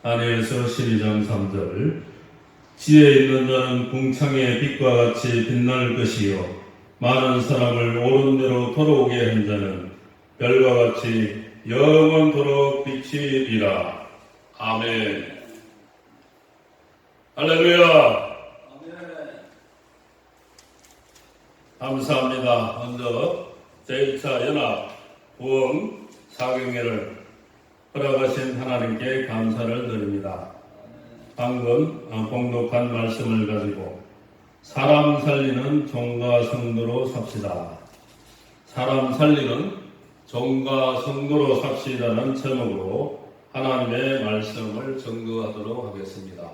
다니엘서 12장 3절. 지혜 있는 자는 궁창의 빛과 같이 빛날 것이요 많은 사람을 옳은 대로 돌아오게 한 자는 별과 같이 영원토록 빛이리라. 아멘. 할렐루야. 감사합니다. 먼저 제1차 연합 부흥 사경회를 허락하신 하나님께 감사를 드립니다. 방금 공독한 말씀을 가지고 사람 살리는 종과 성도로 삽시다. 사람 살리는 종과 성도로 삽시다는 제목으로 하나님의 말씀을 전거하도록 하겠습니다.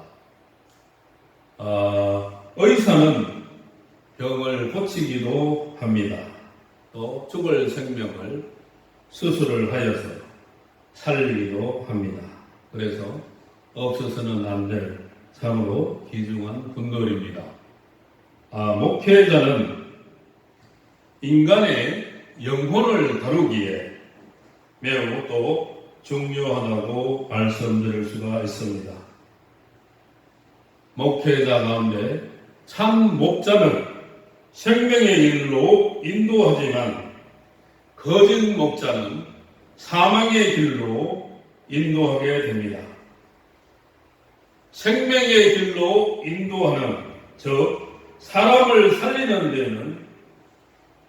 의사는 병을 고치기도 합니다. 또 죽을 생명을 수술을 하여서 살리기도 합니다. 그래서 없어서는 안 될 참으로 귀중한 분들입니다. 목회자는 인간의 영혼을 다루기에 매우 또 중요하다고 말씀드릴 수가 있습니다. 목회자 가운데 참 목자는 생명의 길로 인도하지만 거짓 목자는 사망의 길로 인도하게 됩니다. 생명의 길로 인도하는, 즉 사람을 살리는 데는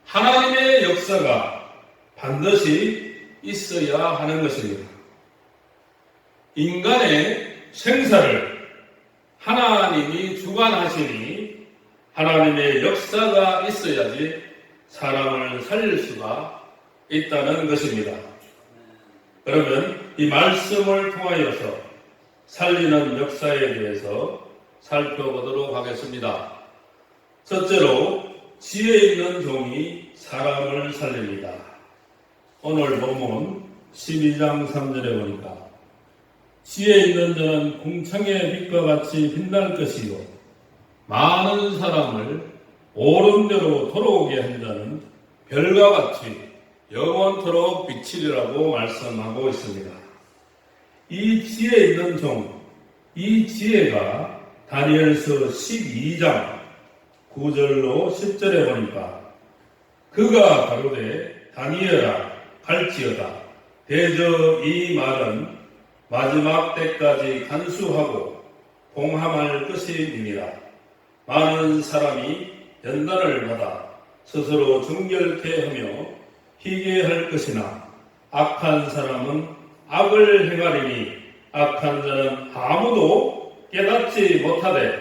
하나님의 역사가 반드시 있어야 하는 것입니다. 인간의 생사를 하나님이 주관하시니 하나님의 역사가 있어야지 사람을 살릴 수가 있다는 것입니다. 그러면 이 말씀을 통하여서 살리는 역사에 대해서 살펴보도록 하겠습니다. 첫째로 지혜 있는 종이 사람을 살립니다. 오늘 본문 12장 3절에 보니까 지혜 있는 자는 궁창의 빛과 같이 빛날 것이요 많은 사람을 옳은 대로 돌아오게 한 자는 별과 같이 영원토록 빛이리라고 말씀하고 있습니다. 이 지혜 있는 종, 이 지혜가 다니엘서 12장 9절로 10절에 보니까 그가 가로되 다니엘아 갈지어다. 대저 이 말은 마지막 때까지 간수하고 봉함할 것이니라. 많은 사람이 연단을 받아 스스로 정결케 하며 희게 할 것이나 악한 사람은 악을 행하리니 악한 자는 아무도 깨닫지 못하되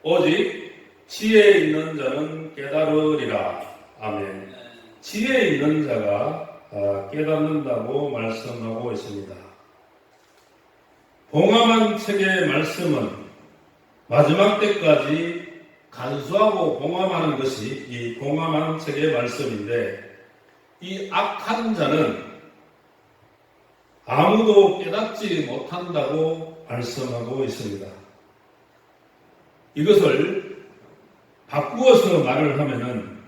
오직 지혜 있는 자는 깨달으리라. 아멘. 지혜 있는 자가 깨닫는다고 말씀하고 있습니다. 봉함한 책의 말씀은 마지막 때까지 간수하고 봉함하는 것이 이 봉함한 책의 말씀인데 이 악한 자는 아무도 깨닫지 못한다고 말씀하고 있습니다. 이것을 바꾸어서 말을 하면은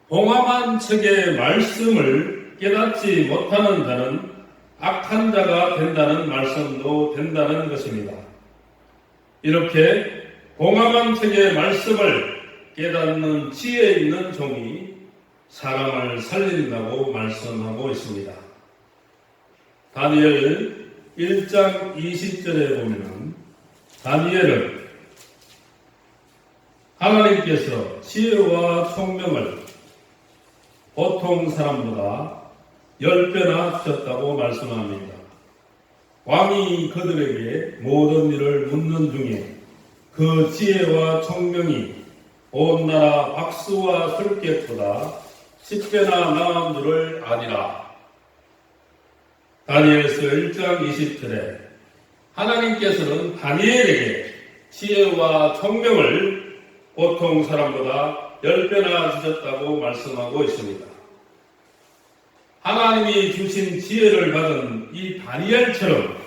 봉함한 책의 말씀을 깨닫지 못하는 자는 악한 자가 된다는 말씀도 된다는 것입니다. 이렇게 봉함한 책의 말씀을 깨닫는 지혜 있는 종이 사람을 살린다고 말씀하고 있습니다. 다니엘 1장 20절에 보면 다니엘은 하나님께서 지혜와 총명을 보통 사람보다 10배나 주셨다고 말씀합니다. 왕이 그들에게 모든 일을 묻는 중에 그 지혜와 총명이 온 나라 박수와 술객보다 10배나 나은 줄을 아니라. 다니엘서 1장 20절에 하나님께서는 다니엘에게 지혜와 총명을 보통 사람보다 10배나 주셨다고 말씀하고 있습니다. 하나님이 주신 지혜를 받은 이 다니엘처럼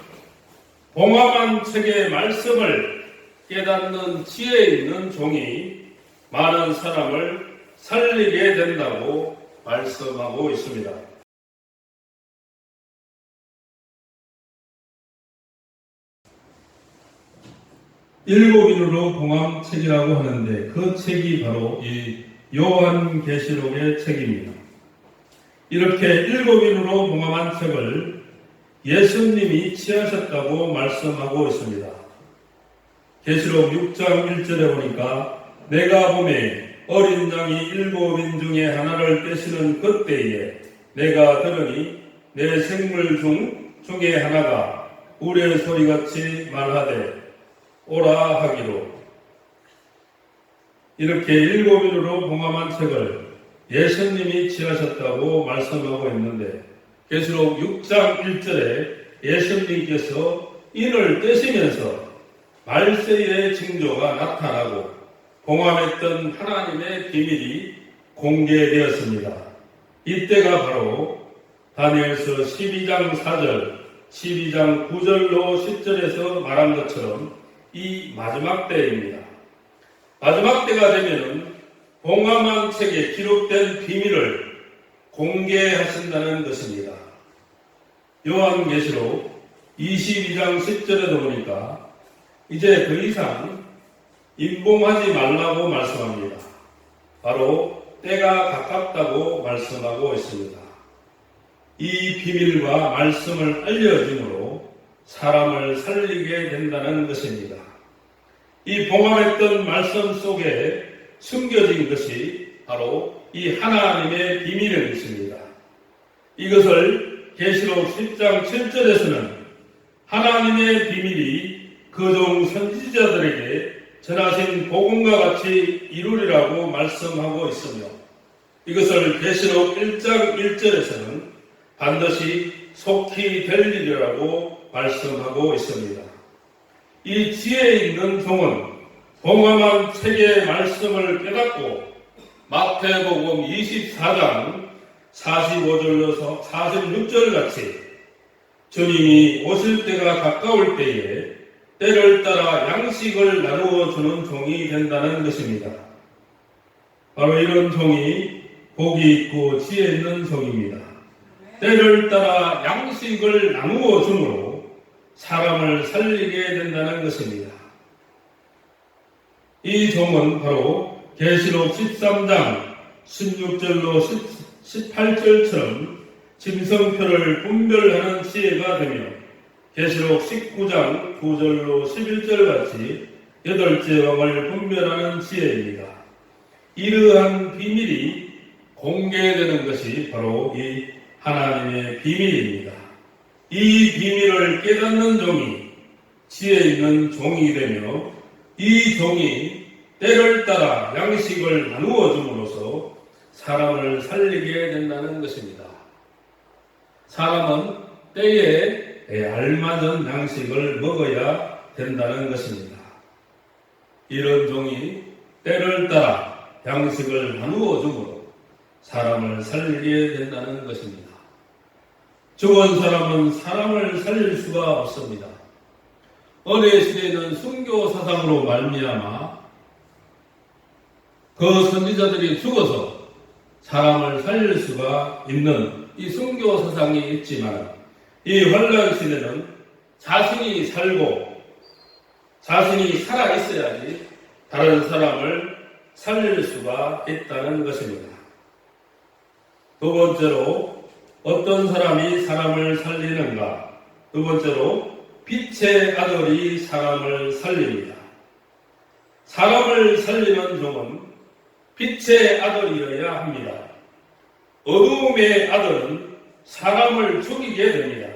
봉함한 책의 말씀을 깨닫는 지혜 있는 종이 많은 사람을 살리게 된다고 말씀하고 있습니다. 일곱인으로 봉한 책이라고 하는데 그 책이 바로 이 요한계시록의 책입니다. 이렇게 일곱인으로 봉함한 책을 예수님이 취하셨다고 말씀하고 있습니다. 계시록 6장 1절에 보니까 내가 보매 어린 양이 일곱인 중에 하나를 떼시는 그때에 내가 들으니 내 생물 중에 하나가 우레 소리같이 말하되 오라 하기로. 이렇게 일곱인으로 봉함한 책을 예수님이 취하셨다고 말씀하고 있는데 계시록 6장 1절에 예수님께서 인을 떼시면서 말세의 징조가 나타나고 봉함했던 하나님의 비밀이 공개되었습니다. 이때가 바로 다니엘서 12장 4절, 12장 9절로 10절에서 말한 것처럼 이 마지막 때입니다. 마지막 때가 되면 봉함한 책에 기록된 비밀을 공개하신다는 것입니다. 요한계시록 22장 10절에도 보니까 이제 더 이상 임봉하지 말라고 말씀합니다. 바로 때가 가깝다고 말씀하고 있습니다. 이 비밀과 말씀을 알려줌으로 사람을 살리게 된다는 것입니다. 이 봉함했던 말씀 속에 숨겨진 것이 바로 이 하나님의 비밀인 것입니다. 이것을 계시록 10장 7절에서는 하나님의 비밀이 그종 선지자들에게 전하신 복음과 같이 이루리라고 말씀하고 있으며 이것을 계시록 1장 1절에서는 반드시 속히 될 일이라고 말씀하고 있습니다. 이 지혜에 있는 종은 봉함한 책의 말씀을 깨닫고 마태복음 24장 45절로서 46절 같이 주님이 오실 때가 가까울 때에 때를 따라 양식을 나누어 주는 종이 된다는 것입니다. 바로 이런 종이 복이 있고 지혜 있는 종입니다. 때를 따라 양식을 나누어 주므로 사람을 살리게 된다는 것입니다. 이 종은 바로 계시록 13장 16절로 18절처럼 짐승표를 분별하는 지혜가 되며 계시록 19장 9절로 11절 같이 8째 왕을 분별하는 지혜입니다. 이러한 비밀이 공개되는 것이 바로 이 하나님의 비밀입니다. 이 비밀을 깨닫는 종이 지혜 있는 종이 되며 이 종이 때를 따라 양식을 나누어 줌으로써 사람을 살리게 된다는 것입니다. 사람은 때에 알맞은 양식을 먹어야 된다는 것입니다. 이런 종이 때를 따라 양식을 나누어 줌으로 사람을 살리게 된다는 것입니다. 죽은 사람은 사람을 살릴 수가 없습니다. 어느 시대에는 순교 사상으로 말미암아 그 선지자들이 죽어서 사람을 살릴 수가 있는 이 순교 사상이 있지만 이 환란 시대는 자신이 살고 자신이 살아 있어야지 다른 사람을 살릴 수가 있다는 것입니다. 두 번째로 어떤 사람이 사람을 살리는가? 두 번째로 빛의 아들이 사람을 살립니다. 사람을 살리는 종은 빛의 아들이어야 합니다. 어두움의 아들은 사람을 죽이게 됩니다.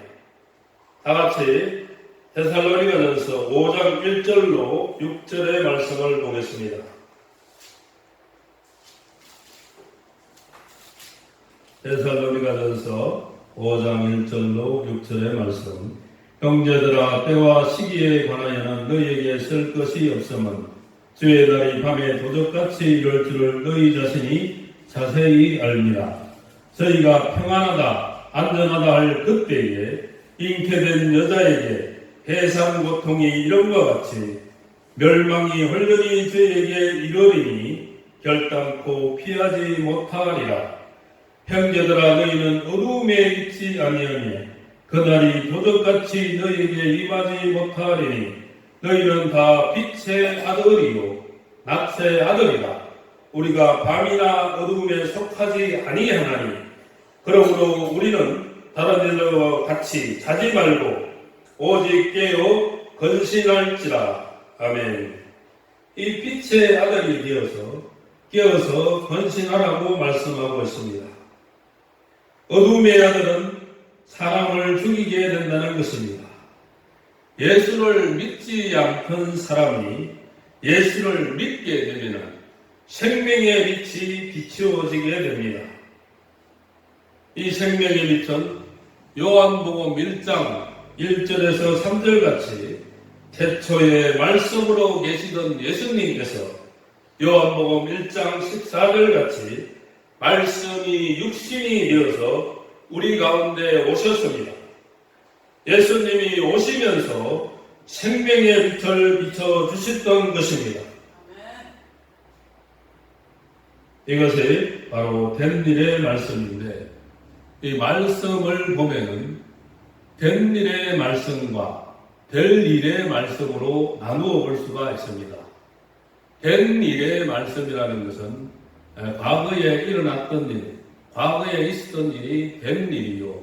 다같이 데살로니가전서 5장 1절로 6절의 말씀을 보겠습니다. 데살로니가전서 5장 1절로 6절의 말씀. 형제들아 때와 시기에 관하여는 너희에게 쓸 것이 없음은 주의 날이 밤에 도적같이 이럴 줄을 너희 자신이 자세히 알미라. 저희가 평안하다 안전하다 할 그때에 잉태된 여자에게 해산 고통이 이런과 같이 멸망이 홀연히 저에게 이르리니 결단코 피하지 못하리라. 형제들아 너희는 어두움에 있지 아니하니 그날이 도적같이 너희에게 임하지 못하리니 너희는 다 빛의 아들이요 낮의 아들이라. 우리가 밤이나 어두움에 속하지 아니하나니 그러므로 우리는 다른 일과 같이 자지 말고 오직 깨어 건신할지라. 아멘. 이 빛의 아들이 깨어서 건신하라고 말씀하고 있습니다. 어둠의 아들은 사람을 죽이게 된다는 것입니다. 예수를 믿지 않던 사람이 예수를 믿게 되면 생명의 빛이 비추어지게 됩니다. 이 생명의 빛은 요한복음 1장 1절에서 3절 같이 태초에 말씀으로 계시던 예수님께서 요한복음 1장 14절 같이 말씀이 육신이 되어서 우리 가운데 오셨습니다. 예수님이 오시면서 생명의 빛을 비춰주셨던 것입니다. 이것이 바로 된 일의 말씀인데, 이 말씀을 보면은 된 일의 말씀과 될 일의 말씀으로 나누어 볼 수가 있습니다. 된 일의 말씀이라는 것은 과거에 일어났던 일, 과거에 있었던 일이 된 일이요.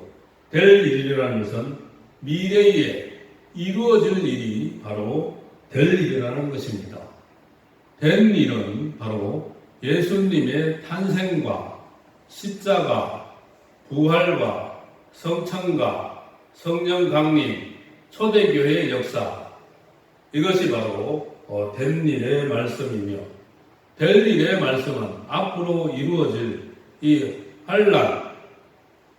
될 일이라는 것은 미래에 이루어질 일이 바로 될 일이라는 것입니다. 된 일은 바로 예수님의 탄생과 십자가, 부활과 성천과 성령 강림, 초대교회의 역사, 이것이 바로 된 일의 말씀이며, 될 일의 말씀은 앞으로 이루어질 이 환난,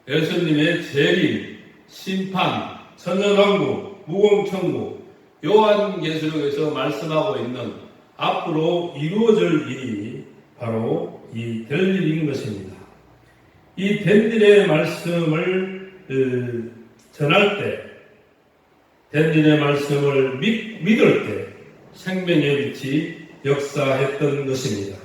예수님의 재림, 심판, 천년왕국, 무공천국, 요한계시록에서 말씀하고 있는 앞으로 이루어질 일이 바로 이 될 일인 것입니다. 이 된 일의 말씀을 전할 때, 된 일의 말씀을 믿을 때 생명의 빛이 역사했던 것입니다.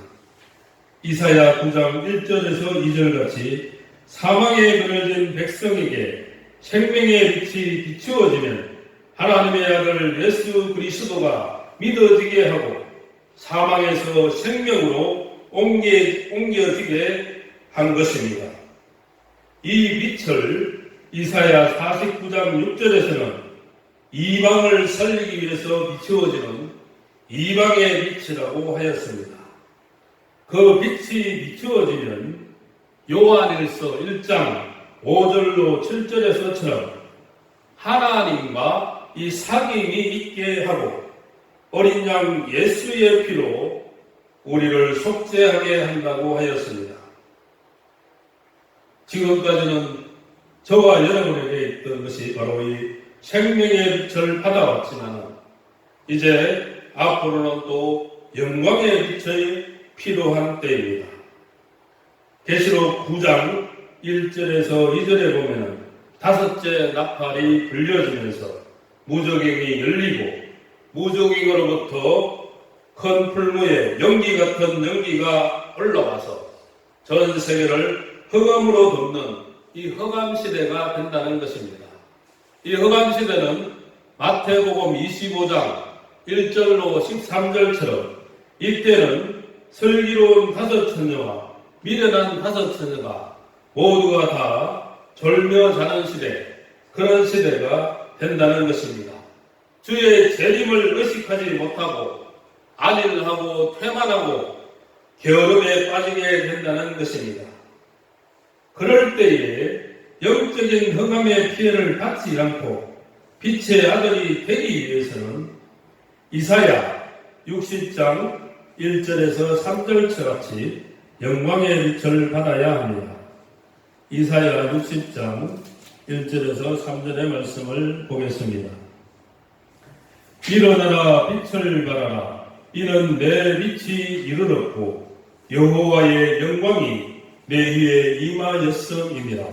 이사야 9장 1절에서 2절 같이 사망에 그려진 백성에게 생명의 빛이 비추어지면 하나님의 아들 예수 그리스도가 믿어지게 하고 사망에서 생명으로 옮겨지게 한 것입니다. 이 빛을 이사야 49장 6절에서는 이방을 살리기 위해서 비추어지는 이방의 빛이라고 하였습니다. 그 빛이 비추어지면 요한일서 1장 5절로 7절에서처럼 하나님과 이 사귐이 있게 하고 어린 양 예수의 피로 우리를 속죄하게 한다고 하였습니다. 지금까지는 저와 여러분에게 있던 것이 바로 이 생명의 빛을 받아왔지만 이제 앞으로는 또 영광의 빛이 필요한 때입니다. 계시록 9장 1절에서 2절에 보면 다섯째 나팔이 불려지면서 무저갱이 열리고 무저갱으로부터 큰 풀무에 연기 같은 연기가 올라와서 전 세계를 흑암으로 덮는 이 흑암 시대가 된다는 것입니다. 이 흑암 시대는 마태복음 25장 1절로 13절처럼 이때는 슬기로운 다섯 처녀와 미련한 다섯 처녀가 모두가 다 졸며 자는 시대, 그런 시대가 된다는 것입니다. 주의 재림을 의식하지 못하고 안일을 하고 퇴만하고 게으름에 빠지게 된다는 것입니다. 그럴 때에 영적인 흑암의 피해를 받지 않고 빛의 아들이 되기 위해서는 이사야 60장 1절에서 3절처 같이 영광의 빛을 받아야 합니다. 이사야 60장 1절에서 3절의 말씀을 보겠습니다. 일어나라 빛을 발하라. 이는 내 빛이 이르렀고 여호와의 영광이 내 위에 임하였음이니라.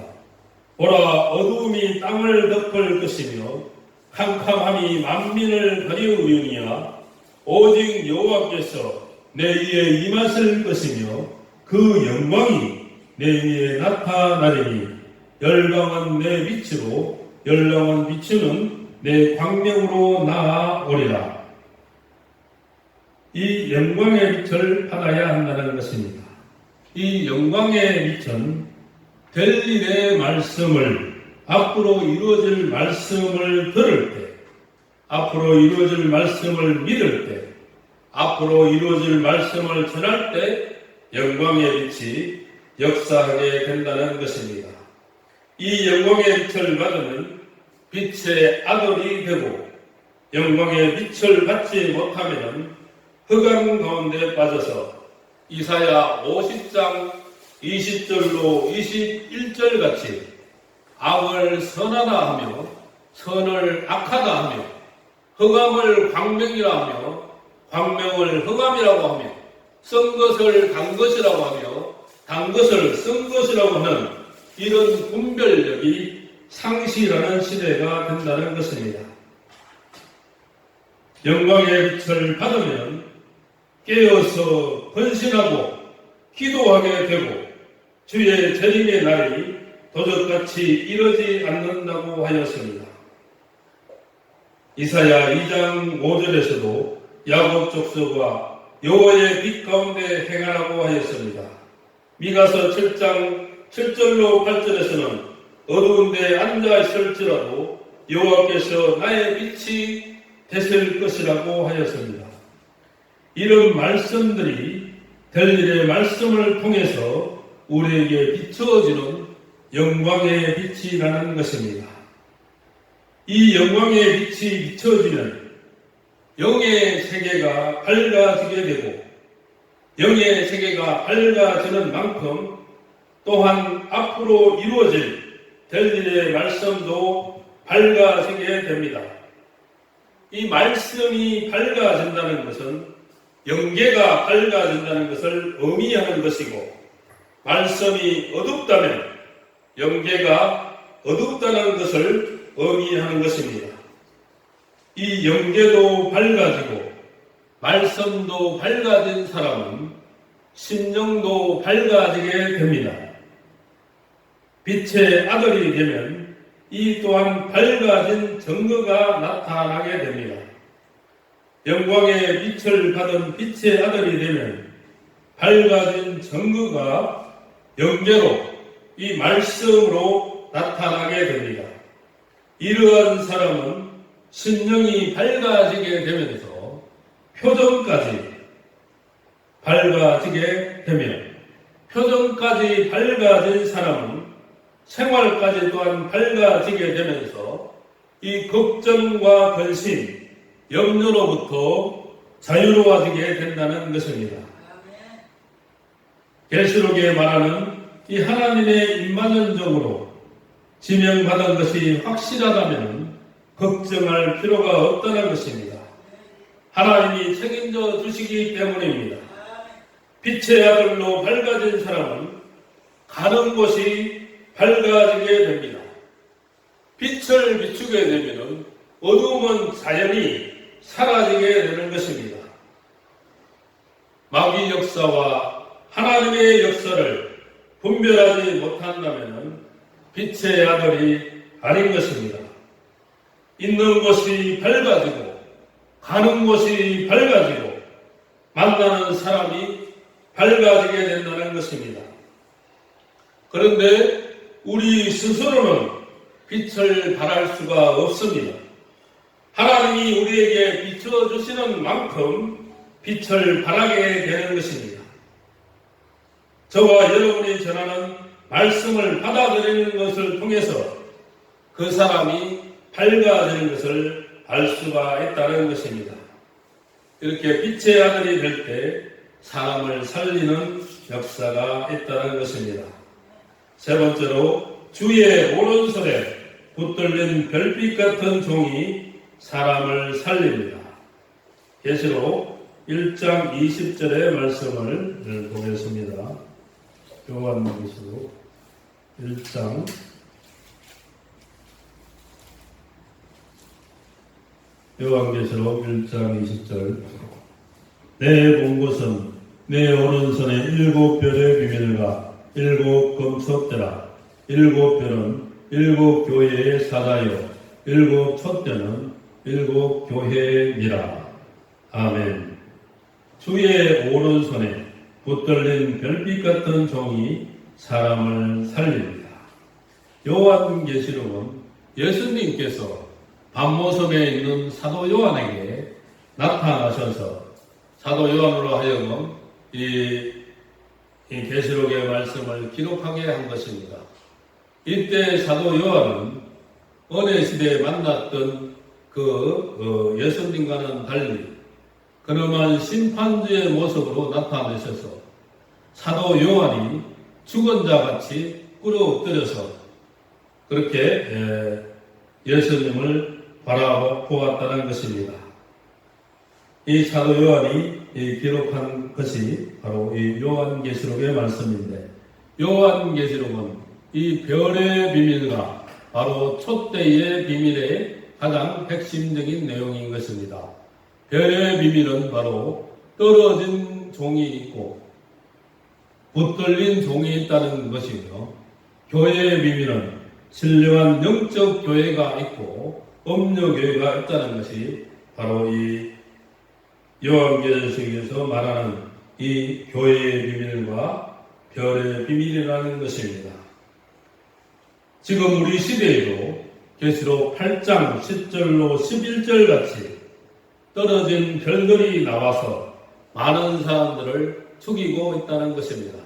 보라, 어두움이 땅을 덮을 것이며 캄캄함이 만민을 가리우려니와 오직 여호와께서 내 위에 임하실 것이며 그 영광이 내 위에 나타나리니 열방은 내 빛으로 열방은 비추는 내 광명으로 나아오리라. 이 영광의 빛을 받아야 한다는 것입니다. 이 영광의 빛은 될 일의 말씀을, 앞으로 이루어질 말씀을 들을 때, 앞으로 이루어질 말씀을 믿을 때, 앞으로 이루어질 말씀을 전할 때 영광의 빛이 역사하게 된다는 것입니다. 이 영광의 빛을 받으면 빛의 아들이 되고, 영광의 빛을 받지 못하면 흑암 가운데 빠져서 이사야 50장 20절로 21절 같이 악을 선하다 하며 선을 악하다 하며 흑암을 광명이라 하며 광명을 흑암이라고 하며 쓴 것을 단 것이라고 하며 단 것을 쓴 것이라고 하는 이런 분별력이 상실하는 시대가 된다는 것입니다. 영광의 빛을 받으면 깨어서 헌신하고 기도하게 되고 주의 재림의 날이 도적같이 이르지 않는다고 하였습니다. 이사야 2장 5절에서도 야곱 족속과 여호와의 빛 가운데 행하라고 하였습니다. 미가서 7장 7절로 8절에서는 어두운 데 앉아 있을지라도 여호와께서 나의 빛이 되실 것이라고 하였습니다. 이런 말씀들이 될 일의 말씀을 통해서 우리에게 비춰지는 영광의 빛이라는 것입니다. 이 영광의 빛이 비춰지면 영의 세계가 밝아지게 되고, 영의 세계가 밝아지는 만큼 또한 앞으로 이루어질 될 일의 말씀도 밝아지게 됩니다. 이 말씀이 밝아진다는 것은 영계가 밝아진다는 것을 의미하는 것이고, 말씀이 어둡다면 영계가 어둡다는 것을 의미하는 것입니다. 이 영계도 밝아지고 말씀도 밝아진 사람은 심령도 밝아지게 됩니다. 빛의 아들이 되면 이 또한 밝아진 증거가 나타나게 됩니다. 영광의 빛을 받은 빛의 아들이 되면 밝아진 증거가 영계로, 이 말씀으로 나타나게 됩니다. 이러한 사람은 심령이 밝아지게 되면서 표정까지 밝아지게 되면, 표정까지 밝아진 사람은 생활까지 또한 밝아지게 되면서 이 걱정과 근심, 염려로부터 자유로워지게 된다는 것입니다. 계시록에 말하는 이 하나님의 임마전적으로 지명받은 것이 확실하다면 걱정할 필요가 없다는 것입니다. 하나님이 책임져 주시기 때문입니다. 빛의 아들로 밝아진 사람은 가는 곳이 밝아지게 됩니다. 빛을 비추게 되면 어두움은 자연히 사라지게 되는 것입니다. 마귀 역사와 하나님의 역사를 분별하지 못한다면 빛의 아들이 아닌 것입니다. 있는 곳이 밝아지고 가는 곳이 밝아지고 만나는 사람이 밝아지게 된다는 것입니다. 그런데 우리 스스로는 빛을 발할 수가 없습니다. 하나님이 우리에게 비춰주시는 만큼 빛을 발하게 되는 것입니다. 저와 여러분이 전하는 말씀을 받아들이는 것을 통해서 그 사람이 밝아지는 것을 알 수가 있다는 것입니다. 이렇게 빛의 아들이 될 때 사람을 살리는 역사가 있다는 것입니다. 세 번째로 주의 오른손에 붙들린 별빛 같은 종이 사람을 살립니다. 계시록 1장 20절의 말씀을 보겠습니다. 요한계시록 1장 20절 내 본 것은 내 오른손에 7별의 비밀과 7 금석대라. 7별은 7 교회의 사자요 7 촛대는 7 교회니라. 아멘. 주의 오른손에 붙들린 별빛 같은 종이 사람을 살립니다. 요한계시록은 예수님께서 밤모섬에 있는 사도 요한에게 나타나셔서 사도 요한으로 하여금 이 계시록의 말씀을 기록하게 한 것입니다. 이때 사도 요한은 은혜 시대에 만났던 예수님과는 달리 그놈한 심판주의 모습으로 나타내셔서 사도 요한이 죽은 자 같이 꿇어엎드려서 그렇게 예수님을 바라보았다는 것입니다. 이 사도 요한이 기록한 것이 바로 이 요한계시록의 말씀인데, 요한계시록은 이 별의 비밀과 바로 촛대의 비밀의 가장 핵심적인 내용인 것입니다. 별의 비밀은 바로 떨어진 종이 있고 붙들린 종이 있다는 것이며, 교회의 비밀은 신령한 영적 교회가 있고 법률 교회가 있다는 것이 바로 이 요한계시록에서 말하는 이 교회의 비밀과 별의 비밀이라는 것입니다. 지금 우리 시대에도 계시록 8장 10절로 11절 같이 떨어진 별들이 나와서 많은 사람들을 죽이고 있다는 것입니다.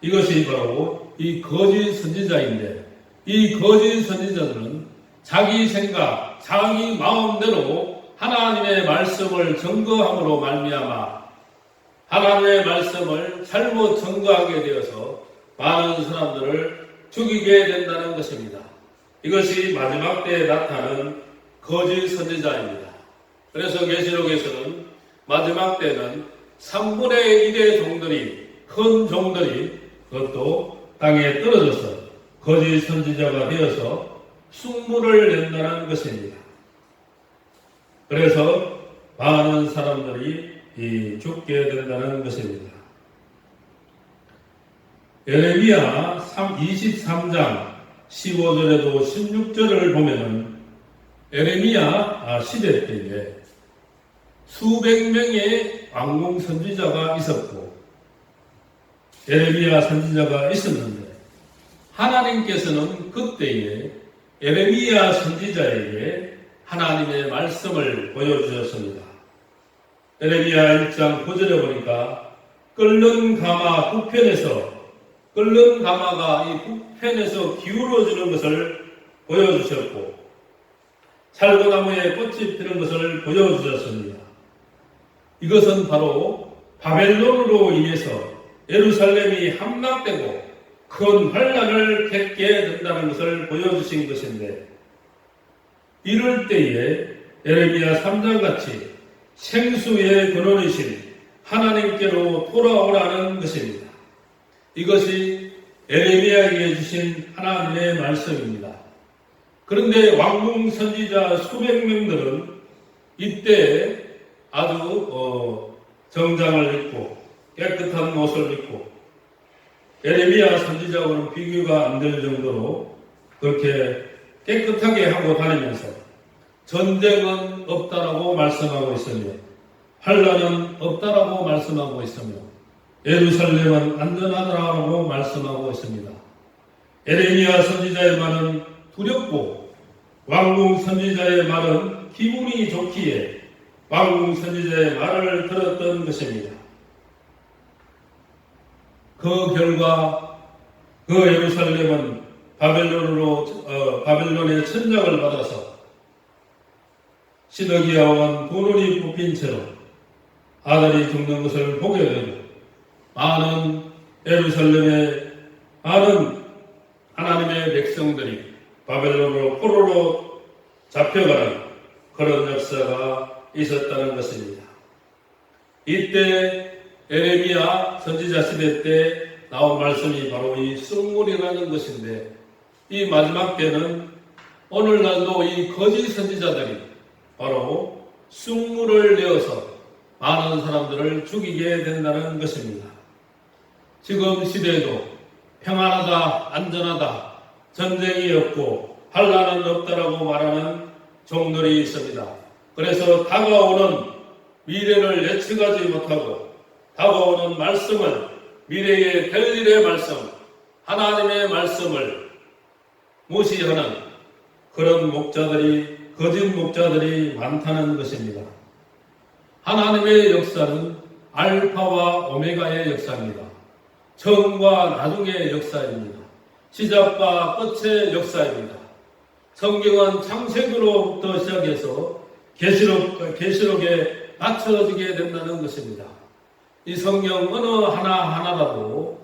이것이 바로 이 거짓 선지자인데, 이 거짓 선지자들은 자기 생각, 자기 마음대로 하나님의 말씀을 증거함으로 말미암아 하나님의 말씀을 잘못 증거하게 되어서 많은 사람들을 죽이게 된다는 것입니다. 이것이 마지막 때에 나타나는 거짓 선지자입니다. 그래서 계시록에서는 마지막 때는 3분의 1의 종들이, 큰 종들이 그것도 땅에 떨어져서 거짓 선지자가 되어서 숙물을 낸다는 것입니다. 그래서 많은 사람들이 죽게 된다는 것입니다. 예레미야 23장 15절에도 16절을 보면은 예레미야 시대 때에 수백 명의 왕궁 선지자가 있었고 예레미야 선지자가 있었는데, 하나님께서는 그때에 예레미야 선지자에게 하나님의 말씀을 보여주셨습니다. 예레미야 1장 9절에 보니까 끓는 가마 북편에서, 끓는 가마가 이 북편에서 기울어지는 것을 보여주셨고 살구나무에 꽃이 피는 것을 보여주셨습니다. 이것은 바로 바벨론으로 인해서 예루살렘이 함락되고 큰 환란을 겪게 된다는 것을 보여주신 것인데, 이럴 때에 예레미야 3장같이 생수의 근원이신 하나님께로 돌아오라는 것입니다. 이것이 예레미야에게 주신 하나님의 말씀입니다. 그런데 왕궁 선지자 수백 명들은 이때 아주 정장을 입고 깨끗한 옷을 입고 예레미야 선지자와는 비교가 안 될 정도로 그렇게 깨끗하게 하고 다니면서 전쟁은 없다라고 말씀하고 있으며 환란은 없다라고 말씀하고 있으며 예루살렘은 안전하다라고 말씀하고 있습니다. 예레미야 선지자의 말은 두렵고 왕궁 선지자의 말은 기분이 좋기에 왕궁 선지자의 말을 들었던 것입니다. 그 결과 그 예루살렘은 바벨론의 천장을 받아서 시드기야 왕 두 눈이 뽑힌 채로 아들이 죽는 것을 보게 되고, 많은 예루살렘의 많은 하나님의 백성들이 바벨론으로 포로로 잡혀가는 그런 역사가 있었다는 것입니다. 이때 예레미야 선지자 시대 때 나온 말씀이 바로 이 쑥물이라는 것인데, 이 마지막 때는 오늘날도 이 거짓 선지자들이 바로 쑥물을 내어서 많은 사람들을 죽이게 된다는 것입니다. 지금 시대에도 평안하다, 안전하다, 전쟁이 없고 환란은 없다라고 말하는 종들이 있습니다. 그래서 다가오는 미래를 예측하지 못하고 다가오는 말씀을 미래의 될 일의 말씀, 하나님의 말씀을 무시하는 그런 목자들이, 거짓 목자들이 많다는 것입니다. 하나님의 역사는 알파와 오메가의 역사입니다. 처음과 나중의 역사입니다. 시작과 끝의 역사입니다. 성경은 창세기로부터 시작해서 계시록에 갖춰지게 된다는 것입니다. 이 성경 어느 하나하나라도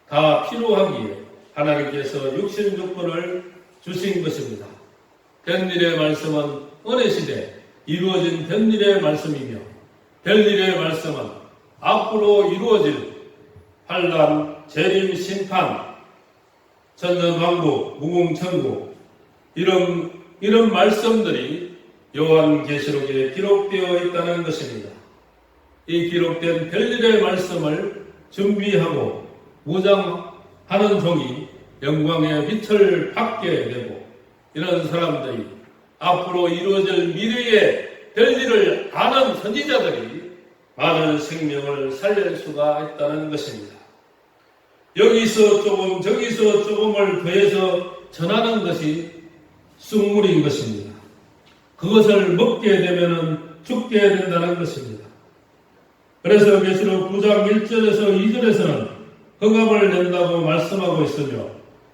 다 필요하기에 하나님께서 66권을 주신 것입니다. 된 일의 말씀은 어느 시대 이루어진 된 일의 말씀이며 될 일의 말씀은 앞으로 이루어질 환난, 재림, 심판, 천년왕국, 무궁천국 이런 말씀들이 요한계시록에 기록되어 있다는 것입니다. 이 기록된 될 일의 말씀을 준비하고 무장하는 종이 영광의 빛을 받게 되고 이런 사람들이 앞으로 이루어질 미래의 될 일을 아는 선지자들이 많은 생명을 살릴 수가 있다는 것입니다. 여기서 조금 저기서 조금을 더해서 전하는 것이 쑥물인 것입니다. 그것을 먹게 되면 죽게 된다는 것입니다. 그래서 계시록 9장 1절에서 2절에서는 흑암을 낸다고 말씀하고 있으며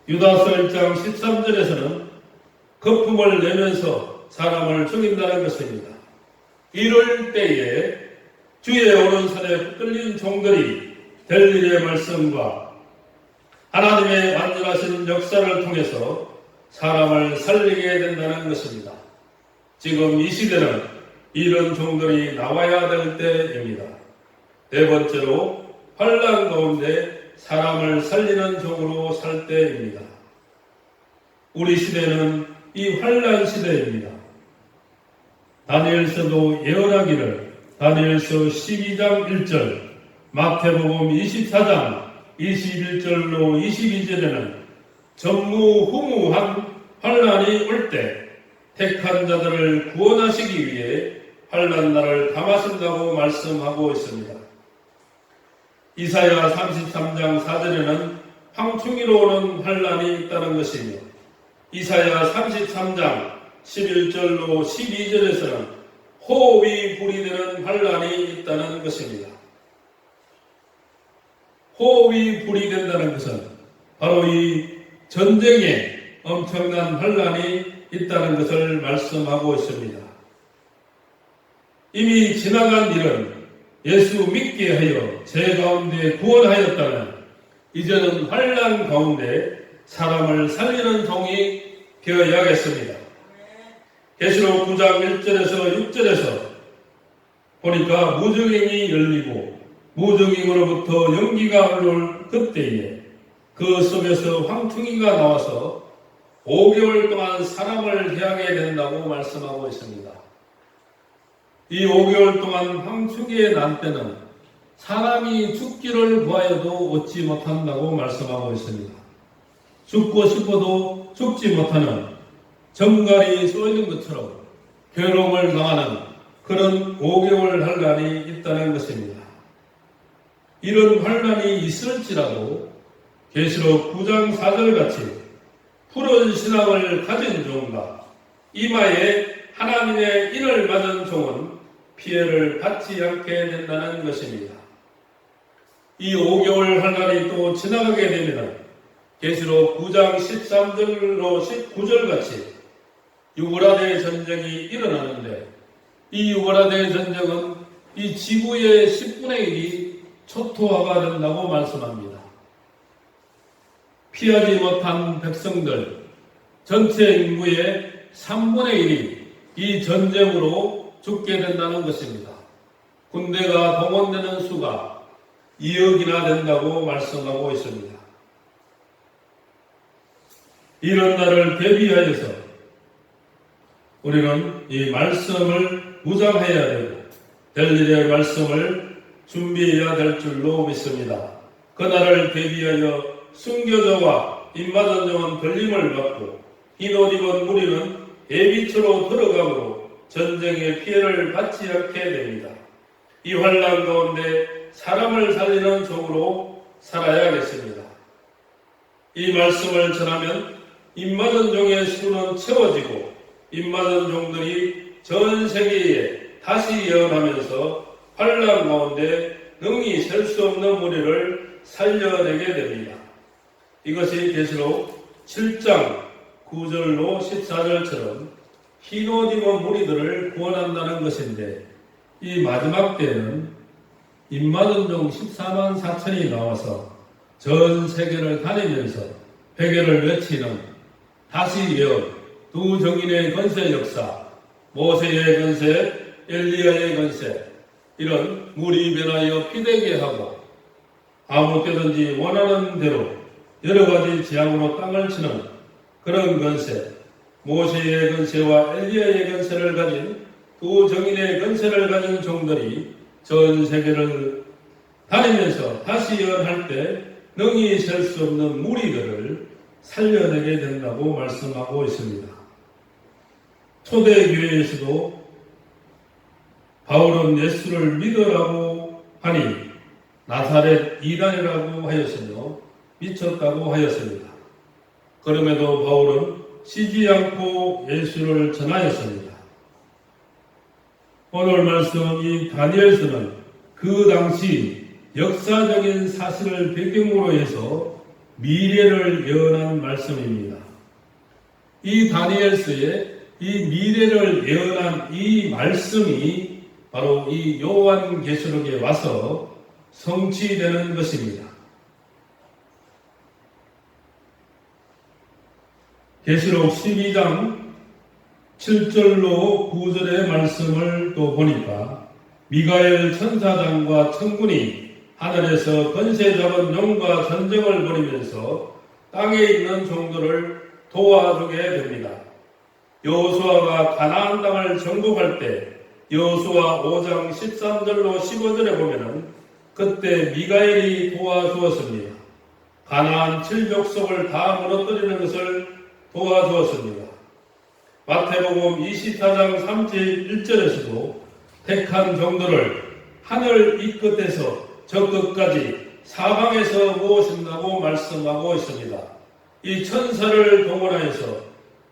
유다서 1장 13절에서는 거품을 내면서 사람을 죽인다는 것입니다. 이럴 때에 주의 오른손에 붙들린 종들이 될 일의 말씀과 하나님의 완전하신 역사를 통해서 사람을 살리게 된다는 것입니다. 지금 이 시대는 이런 종들이 나와야 될 때입니다. 네 번째로 환난 가운데 사람을 살리는 종으로 살 때입니다. 우리 시대는 이 환난 시대입니다. 다니엘서도 예언하기를 다니엘서 12장 1절, 마태복음 24장 21절로 22절에는 전무후무한 환난이 올 때 택한 자들을 구원하시기 위해 환난 날을 담아신다고 말씀하고 있습니다. 이사야 33장 4절에는 황충이로 오는 환난이 있다는 것이며 이사야 33장 11절로 12절에서는 호흡이 불이 되는 환난이 있다는 것입니다. 호흡이 불이 된다는 것은 바로 이 전쟁에 엄청난 환난이 있다는 것을 말씀하고 있습니다. 이미 지나간 일은 예수 믿게 하여 죄 가운데 구원하였다면 이제는 환난 가운데 사람을 살리는 종이 되어야겠습니다. 계시록 9장 1절에서 6절에서 보니까 무저갱이 열리고 무저갱으로부터 연기가 흘러올 그때에 그 속에서 황충이가 나와서 5개월 동안 사람을 향하게 된다고 말씀하고 있습니다. 이 5개월 동안 황충이의 난 때는 사람이 죽기를 구하여도 얻지 못한다고 말씀하고 있습니다. 죽고 싶어도 죽지 못하는 정갈이 쏘이는 것처럼 괴로움을 당하는 그런 5개월 환난이 있다는 것입니다. 이런 환난이 있을지라도 계시록 9장 4절 같이 푸른 신앙을 가진 종과 이마에 하나님의 인을 맞은 종은 피해를 받지 않게 된다는 것입니다. 이 5개월 환난이 또 지나가게 되면 계시록 9장 13절로 19절 같이 유브라데 전쟁이 일어나는데 이 유브라데 전쟁은 이 지구의 10분의 1이 초토화가 된다고 말씀합니다. 피하지 못한 백성들 전체 인구의 3분의 1이 이 전쟁으로 죽게 된다는 것입니다. 군대가 동원되는 수가 2억이나 된다고 말씀하고 있습니다. 이런 날을 대비하여서 우리는 이 말씀을 무장해야 되고 될 일의 말씀을 준비해야 될 줄로 믿습니다. 그날을 대비하여 순교자와 입맞은 자는 걸림을 받고 흰 옷 입은 무리는 예비처로 들어가므로 전쟁의 피해를 받지 않게 됩니다. 이 환난 가운데 사람을 살리는 종으로 살아야겠습니다. 이 말씀을 전하면 입맞은 종의 수는 채워지고 입맞은 종들이 전 세계에 다시 예언하면서 환난 가운데 능히 셀 수 없는 무리를 살려내게 됩니다. 이것이 계시록 7장 9절로 14절처럼 흰옷 입은 무리들을 구원한다는 것인데, 이 마지막 때에는 입맞은 종 14만 4천이 나와서 전 세계를 다니면서 회개를 외치는 다시 예언, 두 정인의 건세 역사, 모세의 건세, 엘리야의 건세, 이런 물이 변하여 피되게 하고 아무 때든지 원하는 대로 여러 가지 재앙으로 땅을 치는 그런 건세, 모세의 건세와 엘리야의 건세를 가진 두 정인의 건세를 가진 종들이 전 세계를 다니면서 다시 예언할 때 능히 셀 수 없는 무리들을 살려내게 된다고 말씀하고 있습니다. 초대교회에서도 바울은 예수를 믿으라고 하니 나사렛 이단이라고 하였으며 미쳤다고 하였습니다. 그럼에도 바울은 쉬지 않고 예수를 전하였습니다. 오늘 말씀 이 다니엘서는 그 당시 역사적인 사실을 배경으로 해서 미래를 예언한 말씀입니다. 이 다니엘서에 이 미래를 예언한 이 말씀이 바로 이 요한계시록에 와서 성취되는 것입니다. 계시록 12장 7절로 9절의 말씀을 또 보니까 미가엘 천사장과 천군이 하늘에서 권세 잡은 용과 전쟁을 벌이면서 땅에 있는 종들을 도와주게 됩니다. 여호수아가 가나안 땅을 정복할 때 여호수아 5장 13절로 15절에 보면은 그때 미가엘이 도와주었습니다. 가나안 7족속을 다 무너뜨리는 것을 도와주었습니다. 마태복음 24장 31절에서도 택한 종들을 하늘 이 끝에서 저 끝까지 사방에서 모으신다고 말씀하고 있습니다. 이 천사를 동원하여서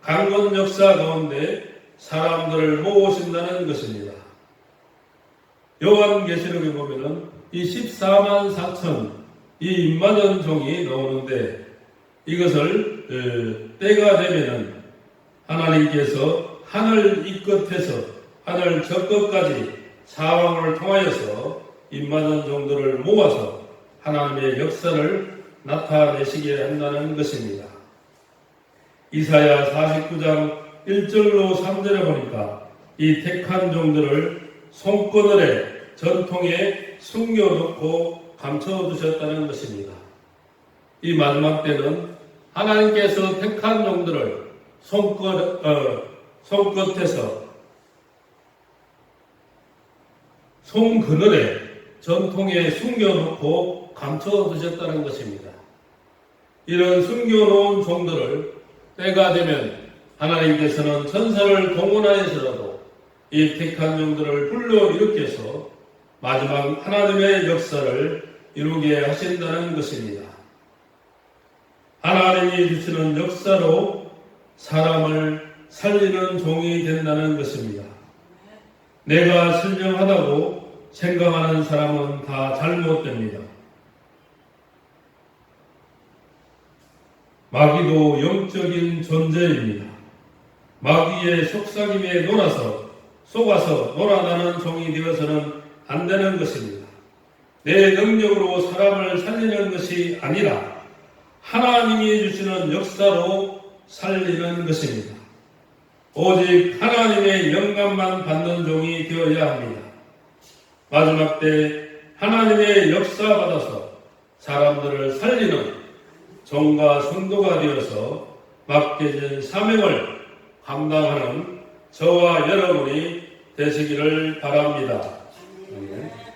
강건 역사 가운데 사람들을 모으신다는 것입니다. 요한계시록에 보면은 이 14만 4천 이 입맞은 종이 나오는데, 이것을 때가 되면은 하나님께서 하늘 이 끝에서 하늘 저 끝까지 사방을 통하여서 입맞은 종들을 모아서 하나님의 역사를 나타내시게 한다는 것입니다. 이사야 49장 1절로 3절에 보니까 이 택한 종들을 손그늘에 전통에 숨겨놓고 감춰두셨다는 것입니다. 이 마지막 때는 하나님께서 택한 종들을 손끝에서 손그늘에 전통에 숨겨놓고 감춰두셨다는 것입니다. 이런 숨겨놓은 종들을 때가 되면 하나님께서는 천사를 동원하여서라도 이 택한 종들을 불러일으켜서 마지막 하나님의 역사를 이루게 하신다는 것입니다. 하나님이 주시는 역사로 사람을 살리는 종이 된다는 것입니다. 내가 신령하다고 생각하는 사람은 다 잘못됩니다. 마귀도 영적인 존재입니다. 마귀의 속삭임에 속아서 놀아나는 종이 되어서는 안 되는 것입니다. 내 능력으로 사람을 살리는 것이 아니라 하나님이 주시는 역사로 살리는 것입니다. 오직 하나님의 영감만 받는 종이 되어야 합니다. 마지막 때 하나님의 역사 받아서 사람들을 살리는 종과 성도가 되어서 맡겨진 사명을 감당하는 저와 여러분이 되시기를 바랍니다. 아멘.